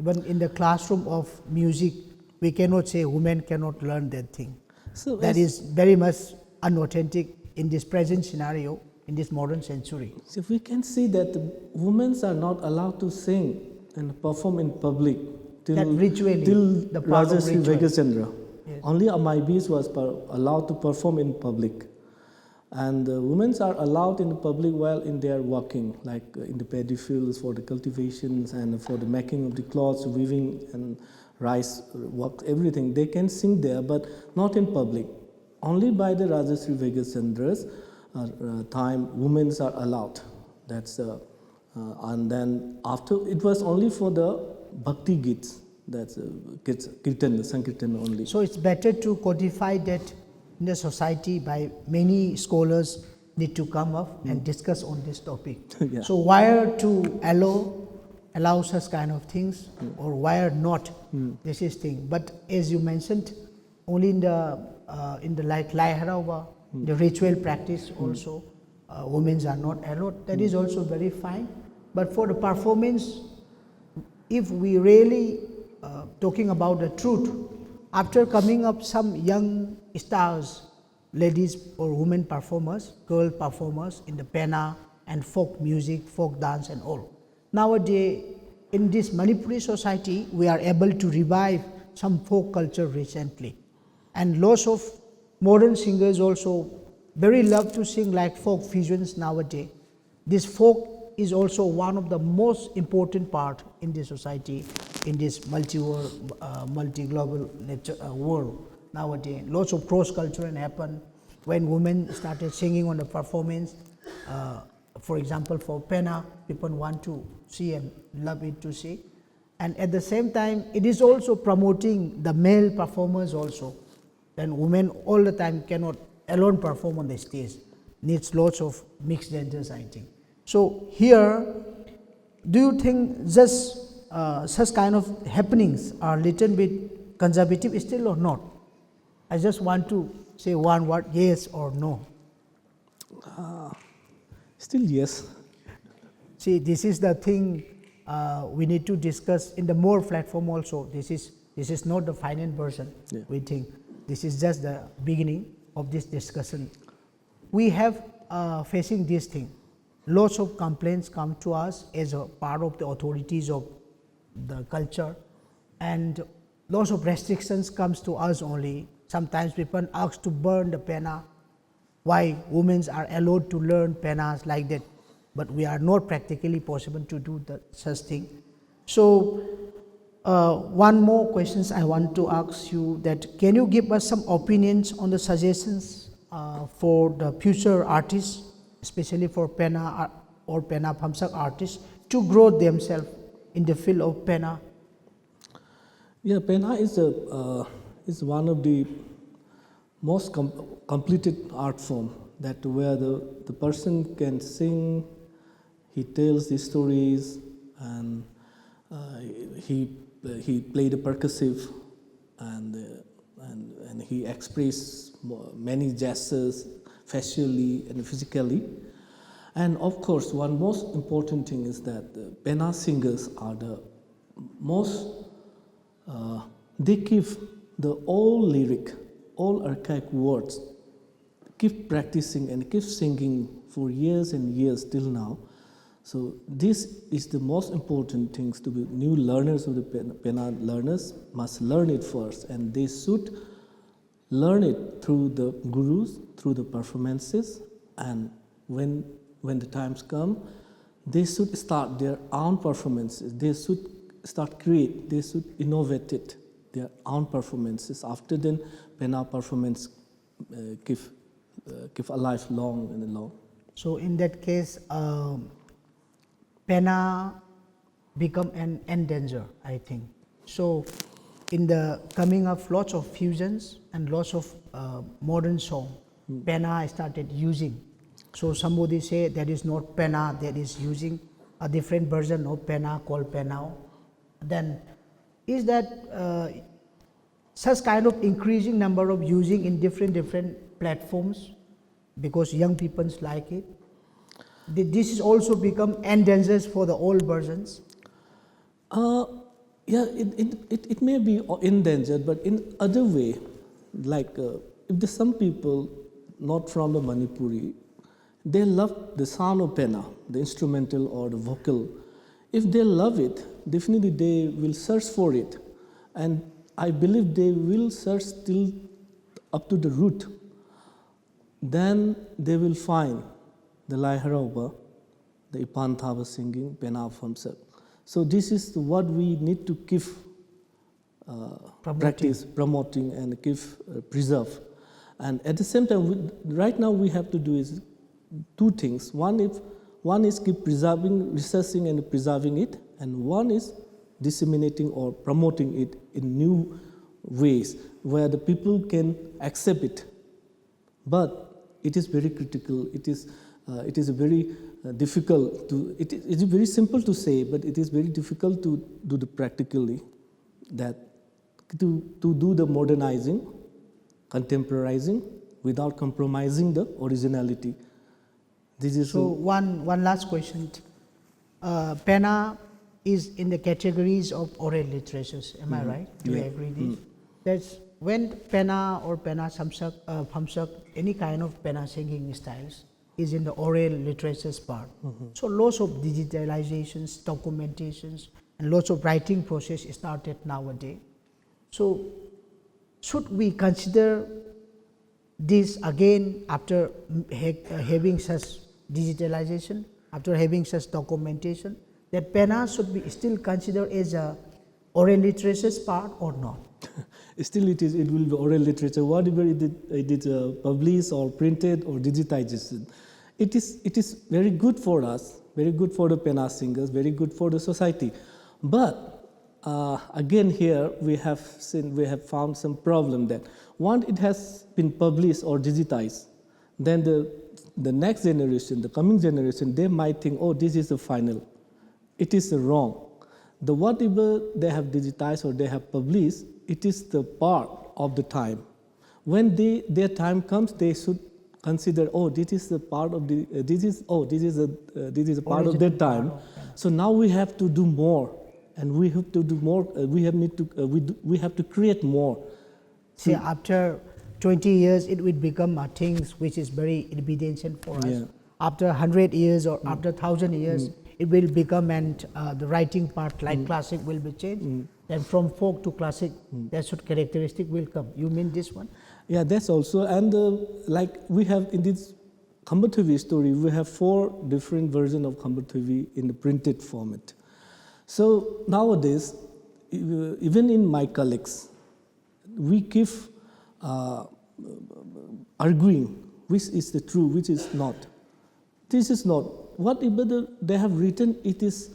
Even in the classroom of music, we cannot say women cannot learn that thing. So that is very much unauthentic in this present scenario, in this modern century. So we can see that women are not allowed to sing and perform in public till That ritually, till the part of Rajashri ritual. Vegaschandra. Yes. Only Amaibis was allowed to perform in public. And women are allowed in the public while in their working, like in the paddy fields for the cultivations and for the making of the cloths, weaving and rice work, everything. They can sing there, but not in public. Only by the Rajashri Vegascandra's time, women are allowed. That's and then after it was only for the bhakti gits. That's kirtan, sankirtan only. So it's better to codify that in the society by many scholars need to come up and discuss on this topic. Yeah. So why to allow allow such kind of things or why not this is thing. But as you mentioned, only in the like Lai Harawa, the ritual practice also, women are not allowed. That is also very fine. But for the performance, if we really talking about the truth, after coming up some young stars, ladies or women performers, girl performers in the Pena and folk music, folk dance and all. Nowadays, in this Manipuri society, we are able to revive some folk culture recently. And lots of modern singers also very love to sing like folk fusions nowadays. This folk is also one of the most important part in the society, in this multi-world, multi-global world nowadays. Lots of cross-culture happen when women started singing on the performance. For example, for Pena, people want to see and love it to see. And at the same time, it is also promoting the male performers also. Then women all the time cannot alone perform on the stage. Needs lots of mixed genders, I think. So here, do you think just such kind of happenings are little bit conservative still or not? I just want to say one word, yes or no. Still yes. See, this is the thing we need to discuss in the more platform also. This is not the final version. Yeah. We think this is just the beginning of this discussion. We have facing this thing. Lots of complaints come to us as a part of the authorities of the culture, and lots of restrictions comes to us only. Sometimes people ask to burn the Pena. Why women are allowed to learn Penas like that, but we are not practically possible to do such thing. So one more questions I want to ask you, that can you give us some opinions on the suggestions for the future artists, especially for Pena or Pena Phamshak artists, to grow themselves in the field of Pena? Yeah, Pena is one of the most completed art form, that where the person can sing, he tells the stories, and he played a percussive, and he expressed many gestures facially and physically. And of course, one most important thing is that the Pena singers are the most, they give the all lyric, all archaic words, keep practicing and keep singing for years and years till now. So this is the most important things to be new learners of the Pena learners must learn it first, and they should learn it through the gurus, through the performances, and when the times come, they should start their own performances. They should start create, they should innovate it, their own performances. After then, Pena performance give a life long and long. So in that case, Pena become an endanger, I think. So in the coming of lots of fusions and lots of modern song, Pena started using. So somebody say that is not Pena, that is using a different version of Pena called Pena. Then is that such kind of increasing number of using in different platforms because young people like it? This is also become endangers for the old versions? Yeah, it may be endangered, but in other way, like if there's some people not from the Manipuri, they love the sound of Pena, the instrumental or the vocal. If they love it, definitely they will search for it, and I believe they will search till up to the root. Then they will find the Lai Harauba, the Ipan Thaba singing, Pena Phamshak. So this is what we need to keep practice, promoting, and keep preserve. And at the same time, right now we have to do is two things. One is keep preserving, researching and preserving it, and one is disseminating or promoting it in new ways where the people can accept it. But it is very critical. It is a very difficult to, it is very simple to say, but it is very difficult to do the practically, that to do the modernizing, contemporizing without compromising the originality. This is So one last question. Pena is in the categories of oral literatures. Am I right? Do you agree this? That's when Pena or Pena Phamshak, any kind of Pena singing styles is in the oral literatures part. So lots of digitalizations, documentations, and lots of writing process started nowadays. So should we consider this again after having such digitalization, after having such documentation, that Pena should be still considered as a oral literature's part or not? Still, it will be oral literature, whatever it is published or printed or digitized. It is very good for us, very good for the Pena singers, very good for the society. But again, here we have found some problem that once it has been published or digitized, then the next generation, the coming generation, they might think, oh, this is the final. It is wrong. The whatever they have digitized or they have published, it is the part of the time. When their time comes, they should consider, oh, this is the part of the this is a part of their time. So now we have to do more, and we have to do more. We have to create more. See, after 20 years, it will become a thing which is very evident for us. Yeah. After 100 years or after 1,000 years, it will become, and the writing part, like classic, will be changed. Then from folk to classic, that's what characteristic will come. You mean this one? Yeah, that's also, and like we have in this Khambathuvi story, we have 4 different versions of Khambathuvi in the printed format. So nowadays, even in my colleagues, we keep arguing which is the true, which is not. This is not. Whatever they have written, it is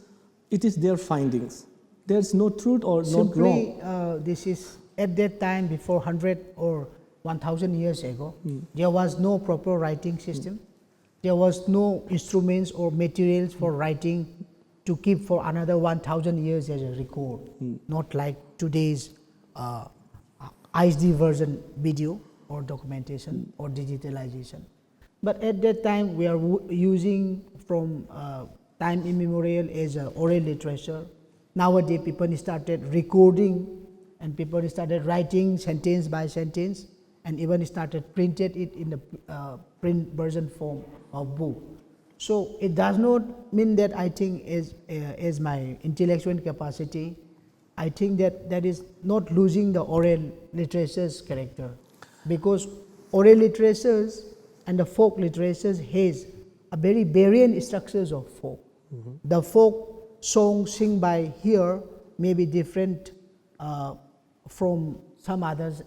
their findings. There's no truth or not wrong. Simply, this is at that time before 100 or 1,000 years ago, there was no proper writing system. There was no instruments or materials for writing to keep for another 1,000 years as a record. Not like today's HD version video or documentation or digitalization. But at that time, we are using from time immemorial as oral literature. Nowadays, people started recording and people started writing sentence by sentence and even started printed it in the print version form of book. So it does not mean that I think as my intellectual capacity, I think that is not losing the oral literature's character, because oral literatures and the folk literatures has a very varying structures of folk. The folk song sing by here may be different from some others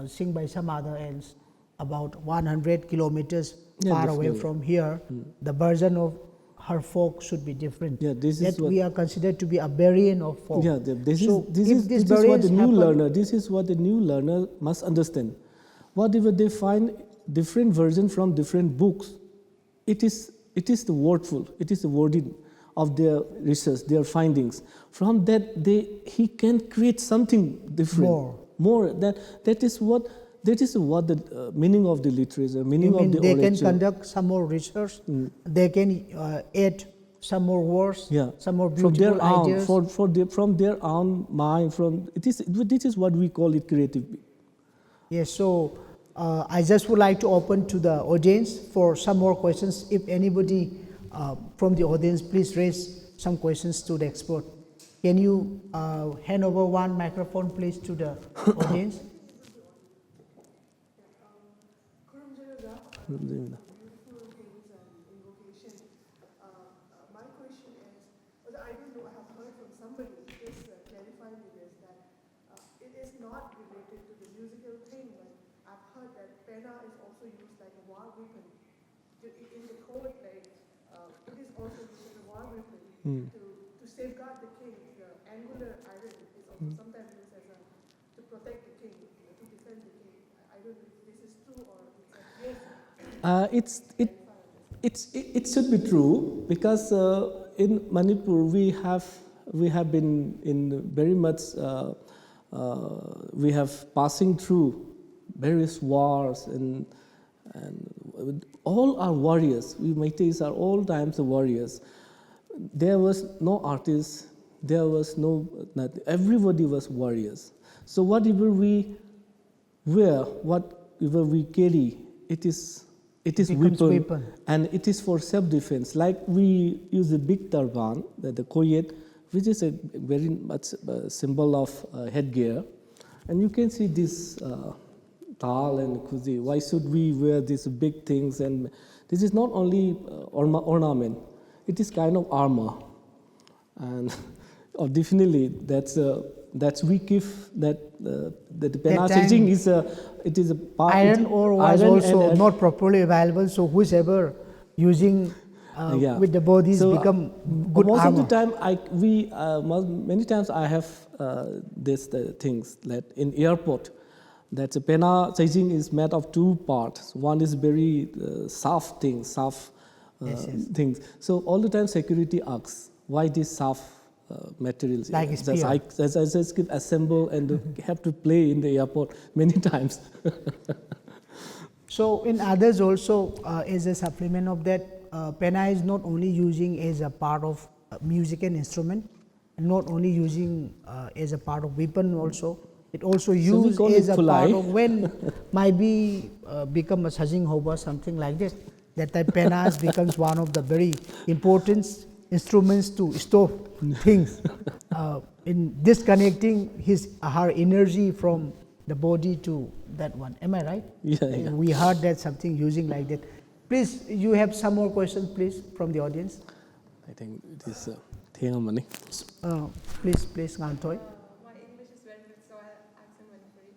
sing by some other else about 100 kilometers far away from here. The version of her folk should be different. Yeah, this that is what we are considered to be a variant of folk. Yeah, this so is what the new learner. This is what the new learner must understand. Whatever they find different version from different books, it is the wordful. It is the wording of their research, their findings. From that, he can create something different. More. That is what the meaning of the literature, meaning of the they orature. Can conduct some more research. They can add some more words, some more beautiful ideas. From their own mind. This is what we call it creative. Yes. So I just would like to open to the audience for some more questions. If anybody from the audience, please raise some questions to the expert. Can you hand over one microphone, please, to the audience? Beautiful hymns and invocation. My question is, although I don't know, I have heard from somebody, just clarify me this, that it is not related to the musical thing, but I've heard that Pena is also used like a war weapon. In the court, like, it is also used as a war weapon to safeguard the king. The angular iron is also sometimes used as to protect the king, to defend the king. I don't know if this is true or it's a yes. it should be true because in Manipur we have been in very much we have passing through various wars and all are warriors. We Meiteis are all times warriors. There was no artists. There was no nothing. Everybody was warriors. So whatever we wear, whatever we carry, it is weapon, and it is for self-defense. Like we use the big turban, the koyet, which is a very much symbol of headgear, and you can see this tal and kuzi. Why should we wear these big things? And this is not only ornament; it is kind of armor, and definitely that's we give that the Pena staging is it is a part. Iron ore was also not properly available, so whoever using with the bodies so, become good most armor. of the time, many times I have these things that in airport, that the Pena staging is made of two parts. One is very soft things. So all the time security asks, why this soft materials? Like I just keep assemble and have to play in the airport many times. So in others also, as a supplement of that, Pena is not only using as a part of music and instrument, not only using as a part of weapon also, it also used as a part of when might be become a sajing hoba, something like that. That type Pena becomes one of the very important instruments to store things in disconnecting her energy from the body to that one. Am I right? Yeah. We heard that something using like that. Please, you have some more questions, please, from the audience. I think it is Thiyam and L. Please, Ngantoy. My English is very good, so I'll ask in Manipuri.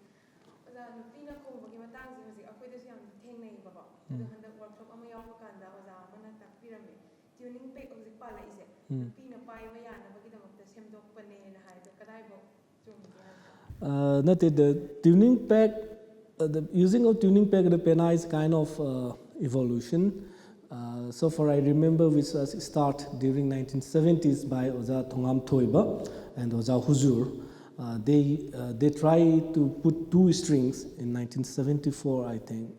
Pena kovagi matangsi hasi akoy dasi ang thengnai baba. Ado handak workshop ama yawa kanda oza mana takpirame. Tuning peg hasi pala ise. Pena pai mayana bagi damakta semdokpane na haida kadai bo chumdi. Not the tuning peg. The using of tuning peg the Pena is kind of evolution. So far I remember which was start during 1970s by Oza Thongam Thoiba and Oza Huzur. They try to put two strings in 1974, I think,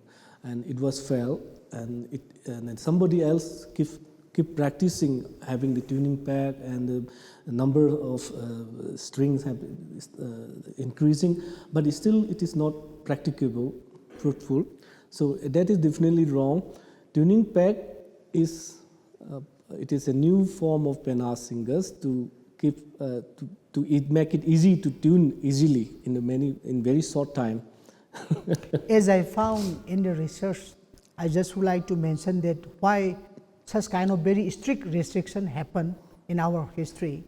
and it was fail. And then somebody else keep practicing having the tuning peg, and the number of strings have increasing, but still it is not practicable, fruitful. So that is definitely wrong. Tuning peg is it is a new form of Pena singers to keep make it easy to tune easily in very short time. As I found in the research, I just would like to mention that why such kind of very strict restriction happened in our history.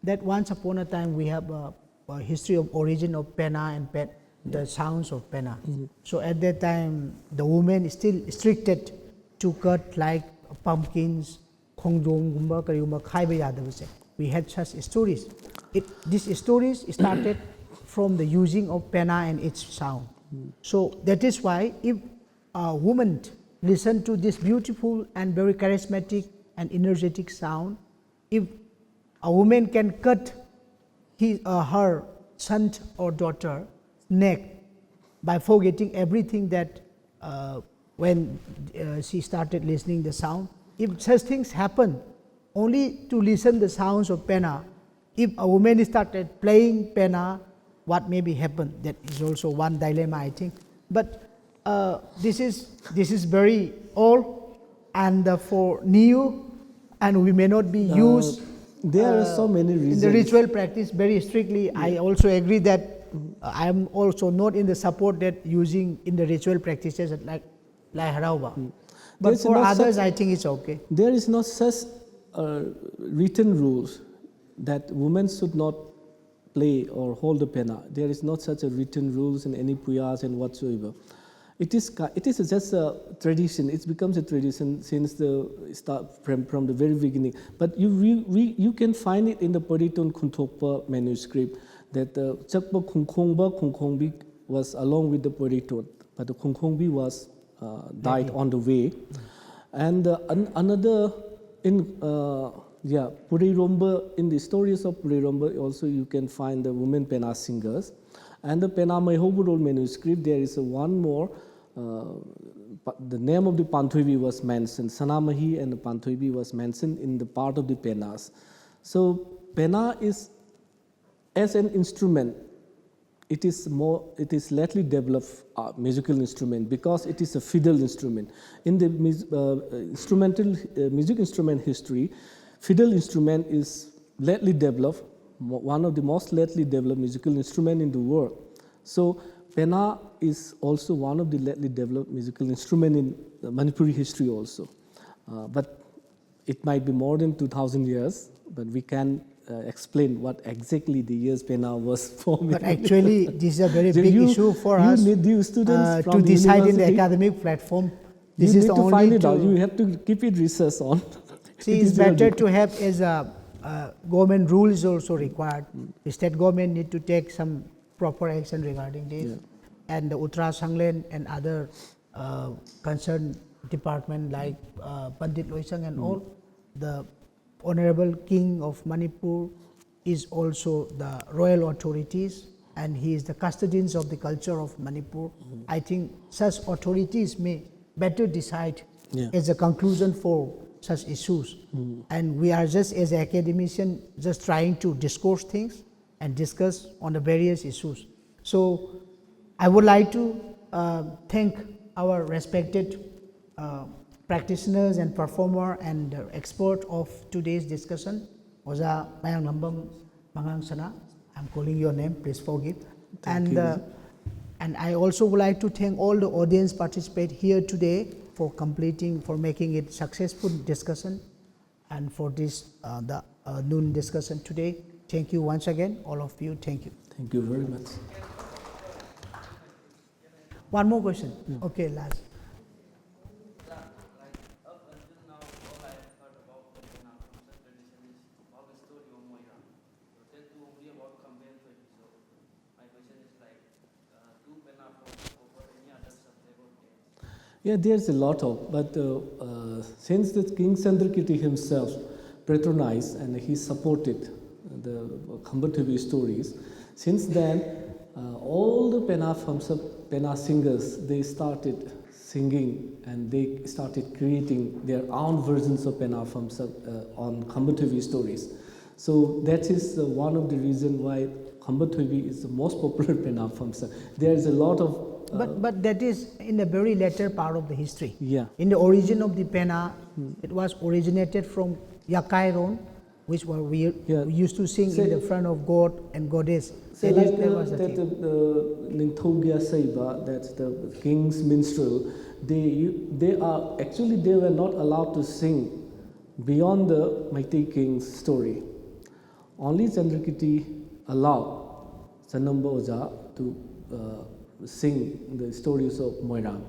That once upon a time we have a history of origin of Pena and the sounds of Pena. So at that time, the women is still restricted to cut like pumpkins, khongdong gumba karigumba khaiba yadabase. We had such stories. These stories started from the using of Pena and its sound. So that is why if a woman listen to this beautiful and very charismatic and energetic sound, if a woman can cut her son or daughter neck by forgetting everything that when she started listening the sound, if such things happen only to listen the sounds of Pena, if a woman started playing Pena, what maybe happen? That is also one dilemma, I think. But this is very old and for new, and we may not be used. There are so many reasons. In the ritual practice very strictly. Yeah. I also agree that I am also not in the support that using in the ritual practices like Harauba. But for others, I think it's okay. There is no such written rules that women should not play or hold the Pena. There is not such a written rules in any puyas and whatsoever. It is just a tradition. It becomes a tradition since the start from the very beginning. But you can find it in the Pariton Kuntokpa manuscript that Chakpa Kungkongbi was along with the Pariton, but the Kungkongbi was died on the way. And another in Puriromba, in the stories of Puriromba also you can find the women Pena singers. And the Pena Maihoburol manuscript, there is one more, the name of the Panthoibi was mentioned, Sanamahi and the Panthoibi was mentioned in the part of the Penas. So Pena is, as an instrument, it is lately developed musical instrument because it is a fiddle instrument. In the music instrument history, fiddle instrument is lately developed, one of the most lately developed musical instrument in the world. So Pena is also one of the lately developed musical instrument in the Manipuri history also. But it might be more than 2,000 years, but we can explain what exactly the years Pena was formed. But actually, this is a very So big issue for us to decide in the academic platform. This you is need the to only find it out. You have to keep it research on. See, it's better to have as a government rule is also required. The state government need to take some proper action regarding this. Yeah. And the Uttara Sanglen and other concerned department like Pandit Loisang and all, the Honorable King of Manipur is also the royal authorities and he is the custodians of the culture of Manipur. I think such authorities may better decide as a conclusion for such issues. And we are just as academicians just trying to discourse things and discuss on the various issues. So I would like to thank our respected practitioners and performer and expert of today's discussion, Oza Mayang Lambang Mangangsana. I'm calling your name, please forgive. And I also would like to thank all the audience participate here today for making it successful discussion and for this the noon discussion today. Thank you once again, all of you. Thank you. Thank you very much. One more question. Okay, last. Yeah, there's a lot of, but since the King Sandrakirti himself patronized and he supported the Khambathavi stories, since then all the Pena Phamshak, Pena singers, they started singing and they started creating their own versions of Pena Phamshak on Khambathavi stories. So that is one of the reasons why Khambathavi is the most popular Pena Phamshak. There is a lot of but that is in the very later part of the history. Yeah. In the origin of the Pena, it was originated from Yakairon, which we used to sing in the front of God and Goddess. So like the Ningthogya Saiba, that's the king's minstrel, they were not allowed to sing beyond the mighty king's story. Only Sandrakirti allowed Sanamba Oja to sing the stories of Moirang.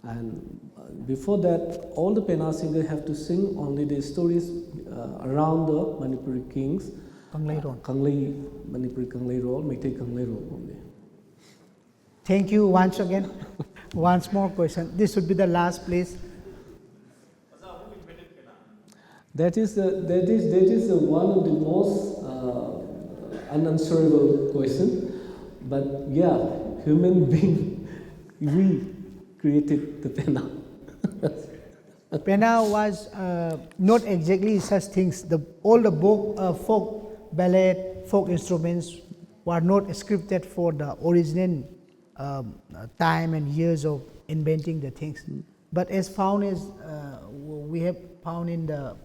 And before that, all the Pena singers have to sing only the stories around the Manipuri kings. Kanglai, Manipuri Kanglai role, Meitei Kanglai role only. Thank you once again. Once more question. This would be the last place. That is one of the most unanswerable question. But yeah, human being, we created the Pena. Pena was not exactly such things. All the folk ballet, folk instruments were not scripted for the original time and years of inventing the things. But as found as we have found in the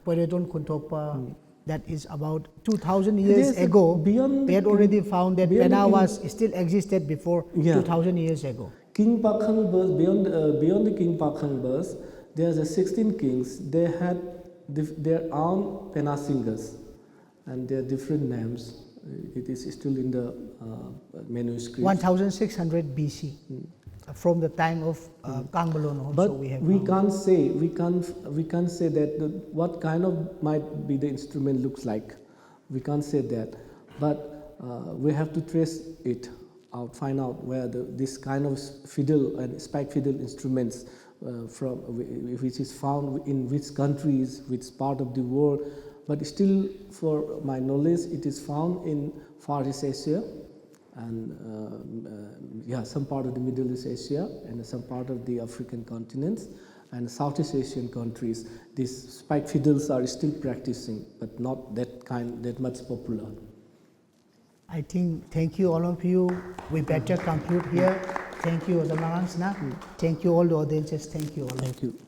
Pereton Kuntopa, that is about 2,000 years ago, we had already found that Pena was still existed before 2,000 years ago. King Pakhang verse, beyond the King Pakhang verse, there's 16 kings. They had their own Pena singers, and their different names. It is still in the manuscript. 1,600 BC, from the time of Kangbalon also. But we can't say that what kind of might be the instrument looks like. We can't say that, but we have to trace it out, find out where this kind of fiddle and spike fiddle instruments which is found in which countries, which part of the world, but still, for my knowledge, it is found in Far East Asia, and some part of the Middle East Asia, and some part of the African continents, and Southeast Asian countries. These spike fiddles are still practicing, but not that much popular. I think, thank you all of you. We better conclude here. Thank you, Oza Mangangsana. Thank you all the audiences. Thank you all. Thank you.